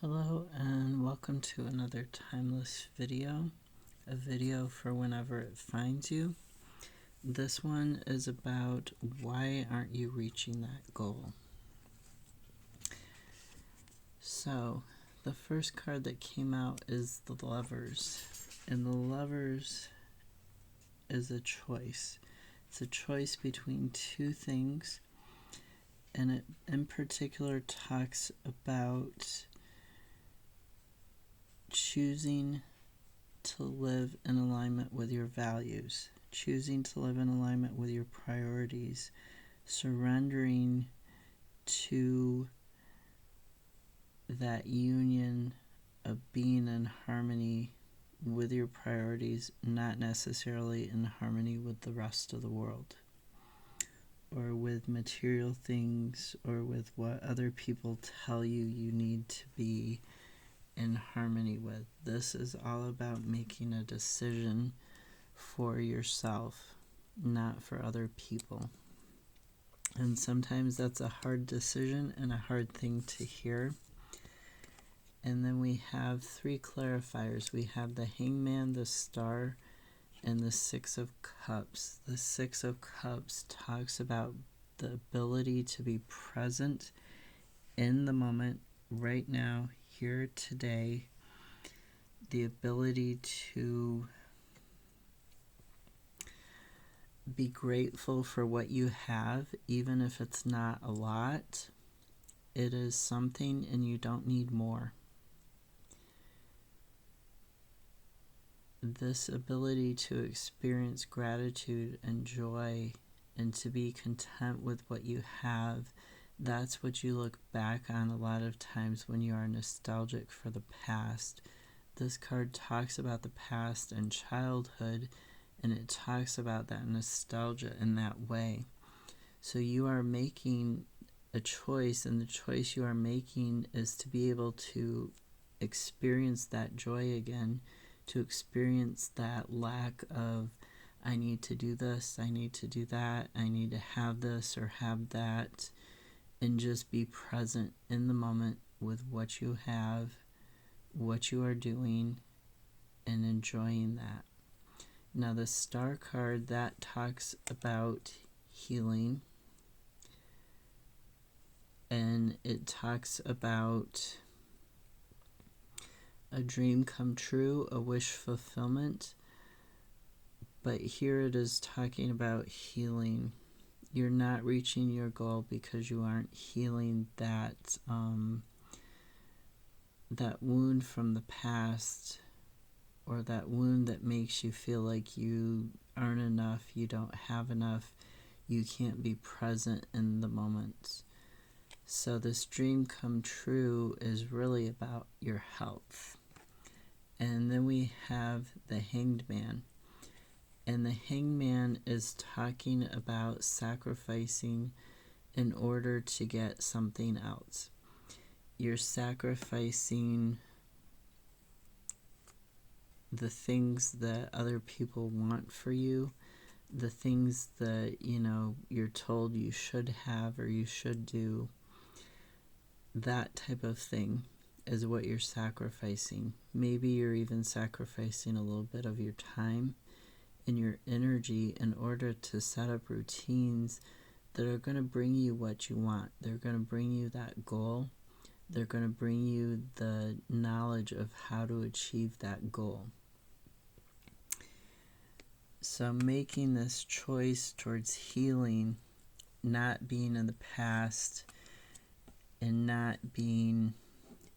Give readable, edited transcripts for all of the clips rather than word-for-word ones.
Hello and welcome to another timeless video, a video for whenever it finds you. This one is about why aren't you reaching that goal? So the first card that came out is the Lovers, and the Lovers is a choice. It's a choice between two things, and it in particular talks about choosing to live in alignment with your values, choosing to live in alignment with your priorities, surrendering to that union of being in harmony with your priorities, not necessarily in harmony with the rest of the world, or with material things, or with what other people tell you you need to be in harmony with. This is all about making a decision for yourself, not for other people. And sometimes that's a hard decision and a hard thing to hear. And then we have three clarifiers. We have the Hangman, the Star, and the Six of Cups. The Six of Cups talks about the ability to be present in the moment, right now, here today, the ability to be grateful for what you have, even if it's not a lot. It is something and you don't need more. This ability to experience gratitude and joy and to be content with what you have, that's what you look back on a lot of times when you are nostalgic for the past. This card talks about the past and childhood, and it talks about that nostalgia in that way. So you are making a choice, and the choice you are making is to be able to experience that joy again, to experience that lack of, I need to do this, I need to do that, I need to have this or have that, and just be present in the moment with what you have, what you are doing, and enjoying that. Now the Star card, that talks about healing, and it talks about a dream come true, a wish fulfillment, but here it is talking about healing. You're not reaching your goal because you aren't healing that that wound from the past, or that wound that makes you feel like you aren't enough, you don't have enough, you can't be present in the moment. So this dream come true is really about your health. And then we have the Hanged Man. And the Hanged Man is talking about sacrificing in order to get something else. You're sacrificing the things that other people want for you, the things that, you're told you should have or you should do. That type of thing is what you're sacrificing. Maybe you're even sacrificing a little bit of your time and your energy in order to set up routines that are going to bring you what you want. They're going to bring you that goal. They're going to bring you the knowledge of how to achieve that goal. So making this choice towards healing, not being in the past, and not being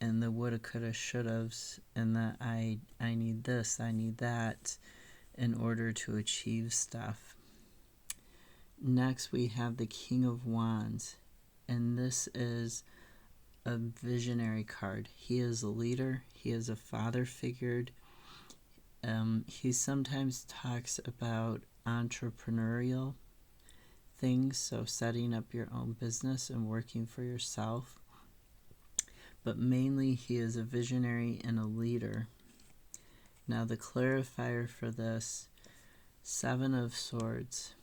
in the woulda, coulda, shouldas, and that I need this, I need that, in order to achieve stuff. Next we have the King of Wands, and this is a visionary card. He is a leader, he is a father figure. He sometimes talks about entrepreneurial things, so setting up your own business and working for yourself. But mainly he is a visionary and a leader. Now the clarifier for this, Seven of Swords.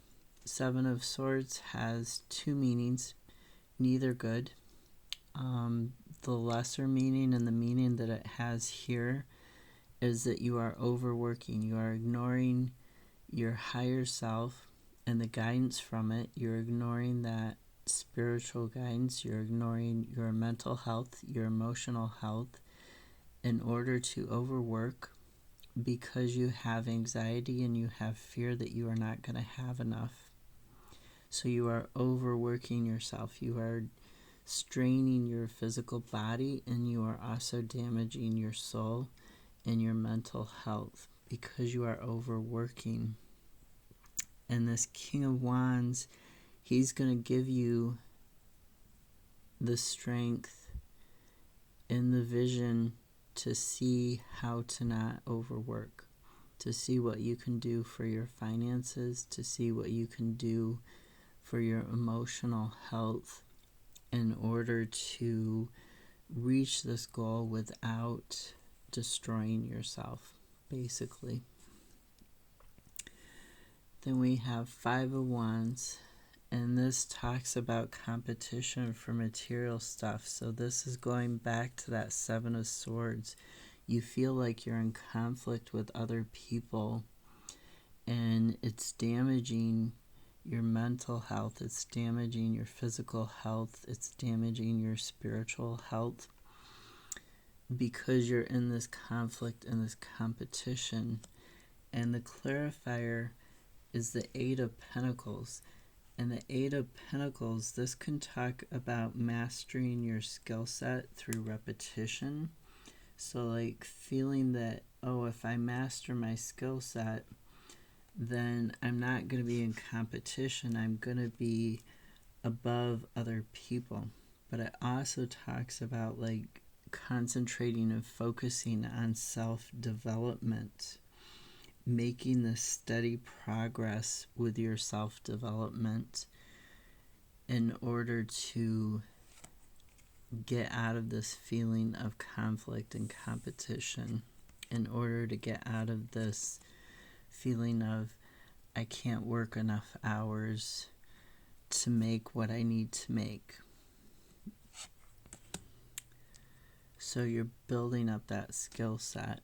Seven of Swords has two meanings, neither good. The lesser meaning and the meaning that it has here is that you are overworking. You are ignoring your higher self and the guidance from it. You're ignoring that spiritual guidance. You're ignoring your mental health, your emotional health in order to overwork because you have anxiety and you have fear that you are not going to have enough. So you are overworking yourself. You are straining your physical body, and you are also damaging your soul and your mental health because you are overworking. And this King of Wands, he's going to give you the strength and the vision to see how to not overwork, to see what you can do for your finances, to see what you can do for your emotional health in order to reach this goal without destroying yourself, basically. Then we have Five of Wands, and this talks about competition for material stuff. So this is going back to that Seven of Swords. You feel like you're in conflict with other people, and it's damaging your mental health, it's damaging your physical health, it's damaging your spiritual health because you're in this conflict and this competition. And the clarifier is the Eight of Pentacles. And the Eight of Pentacles, this can talk about mastering your skill set through repetition. So like feeling that, oh, if I master my skill set, then I'm not going to be in competition. I'm going to be above other people. But it also talks about like concentrating and focusing on self-development, making this steady progress with your self-development in order to get out of this feeling of conflict and competition, in order to get out of this feeling of I can't work enough hours to make what I need to make. So you're building up that skill set.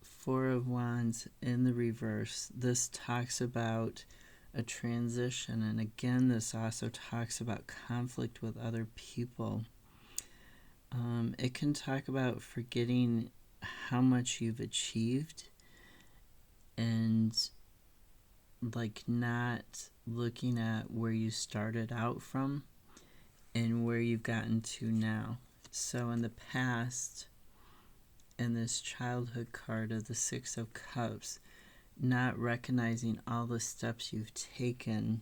Four of Wands in the reverse. This talks about a transition, and again this also talks about conflict with other people. It can talk about forgetting how much you've achieved and like not looking at where you started out from and where you've gotten to now. So in the past, in this childhood card of the Six of Cups, not recognizing all the steps you've taken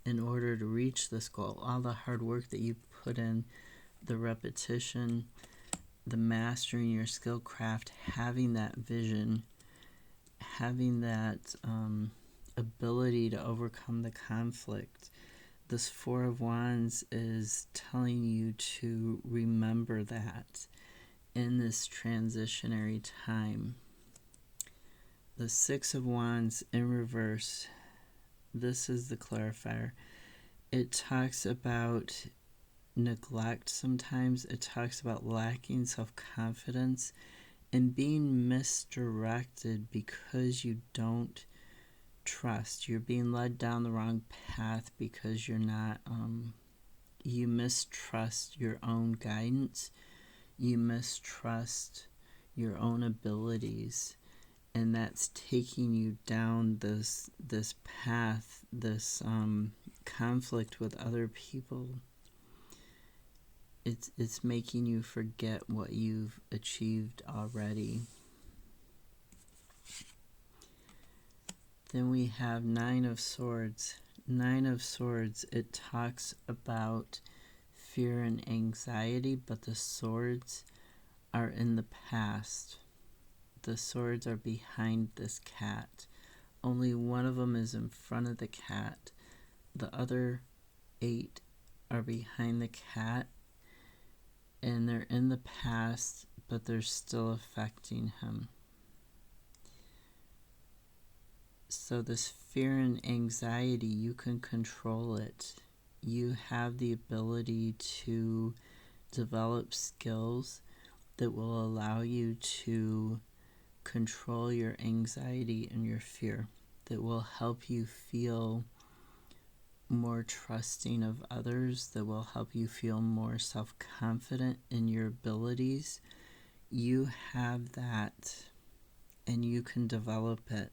in order to reach this goal, all the hard work that you put in, the repetition, the mastering your skill craft, having that vision, having that ability to overcome the conflict. This Four of Wands is telling you to remember that in this transitionary time. The Six of Wands in reverse, this is the clarifier. It talks about neglect sometimes. It talks about lacking self-confidence and being misdirected because you don't trust. You're being led down the wrong path because you're not, you mistrust your own guidance. You mistrust your own abilities. And that's taking you down this path, this conflict with other people. It's making you forget what you've achieved already. Then we have Nine of Swords. Nine of Swords, it talks about fear and anxiety, but the swords are in the past. The swords are behind this cat. Only one of them is in front of the cat. The other 8 are behind the cat, and they're in the past, but they're still affecting him. So this fear and anxiety, you can control it. You have the ability to develop skills that will allow you to control your anxiety and your fear, that will help you feel more trusting of others, that will help you feel more self-confident in your abilities. You have that, and you can develop it.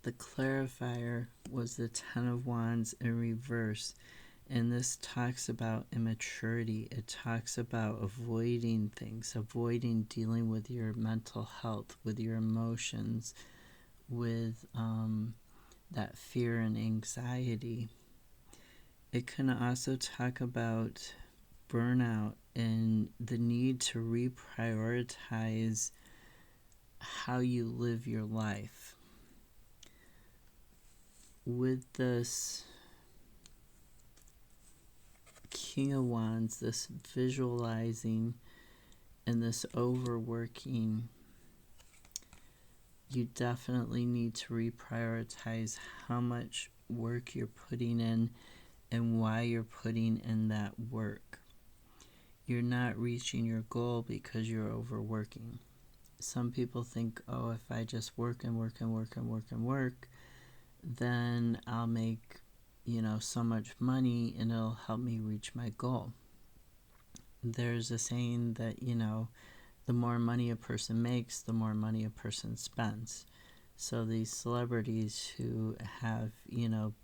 The clarifier was the Ten of Wands in reverse, and this talks about immaturity. It talks about avoiding things, avoiding dealing with your mental health, with your emotions, with that fear and anxiety. It can also talk about burnout and the need to reprioritize how you live your life. With this King of Wands, this visualizing and this overworking, you definitely need to reprioritize how much work you're putting in and why you're putting in that work. You're not reaching your goal because you're overworking. Some people think, oh, if I just work and work and work and work and work, then I'll make, so much money and it'll help me reach my goal. There's a saying that, the more money a person makes, the more money a person spends. So these celebrities who have,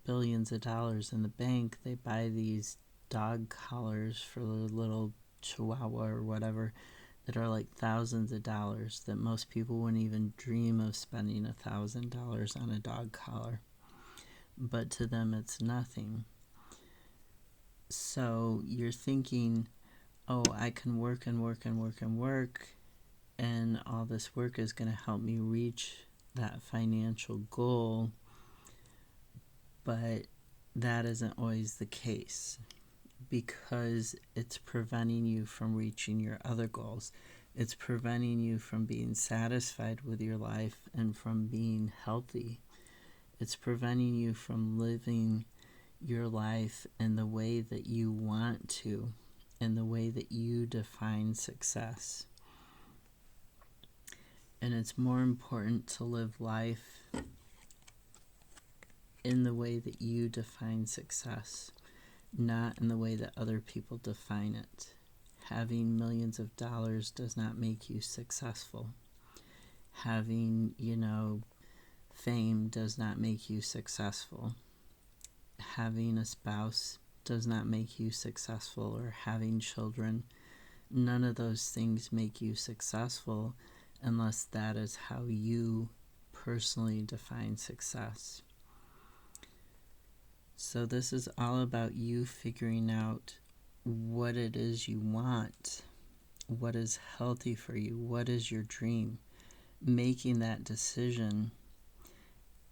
billions of dollars in the bank, they buy these dog collars for their little chihuahua or whatever that are like thousands of dollars, that most people wouldn't even dream of spending $1,000 on a dog collar. But to them, it's nothing. So you're thinking, oh, I can work and work and work and work, and all this work is going to help me reach that financial goal. But that isn't always the case, because it's preventing you from reaching your other goals. It's preventing you from being satisfied with your life and from being healthy. It's preventing you from living your life in the way that you want to, in the way that you define success. And it's more important to live life in the way that you define success, not in the way that other people define it. Having millions of dollars does not make you successful. Having, fame does not make you successful. Having a spouse does not make you successful, or having children. None of those things make you successful unless that is how you personally define success. So this is all about you figuring out what it is you want, what is healthy for you, what is your dream, making that decision,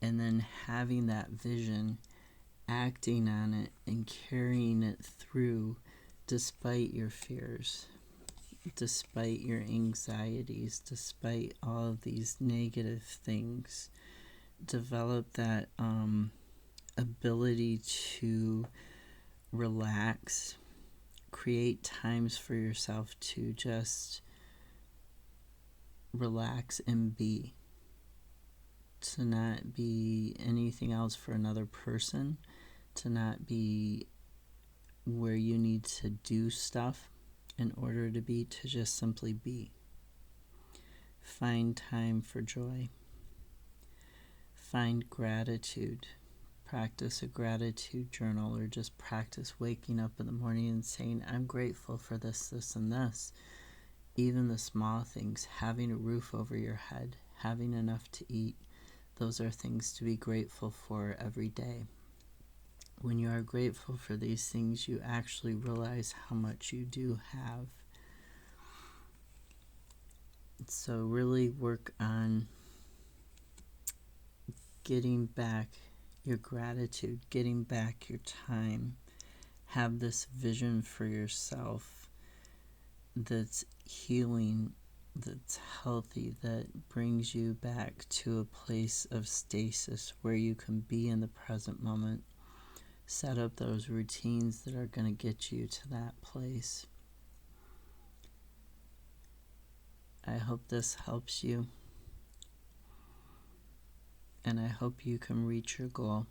and then having that vision, acting on it, and carrying it through despite your fears, despite your anxieties, despite all of these negative things. Develop that ability to relax, create times for yourself to just relax and be, to not be anything else for another person, to not be where you need to do stuff in order to be, to just simply be. Find time for joy. Find gratitude. Practice a gratitude journal, or just practice waking up in the morning and saying, I'm grateful for this, this, and this. Even the small things, having a roof over your head, having enough to eat, those are things to be grateful for every day. When you are grateful for these things, you actually realize how much you do have. So really work on getting back your gratitude, getting back your time. Have this vision for yourself that's healing, that's healthy, that brings you back to a place of stasis where you can be in the present moment, set up those routines that are going to get you to that place. I hope this helps you, and I hope you can reach your goal.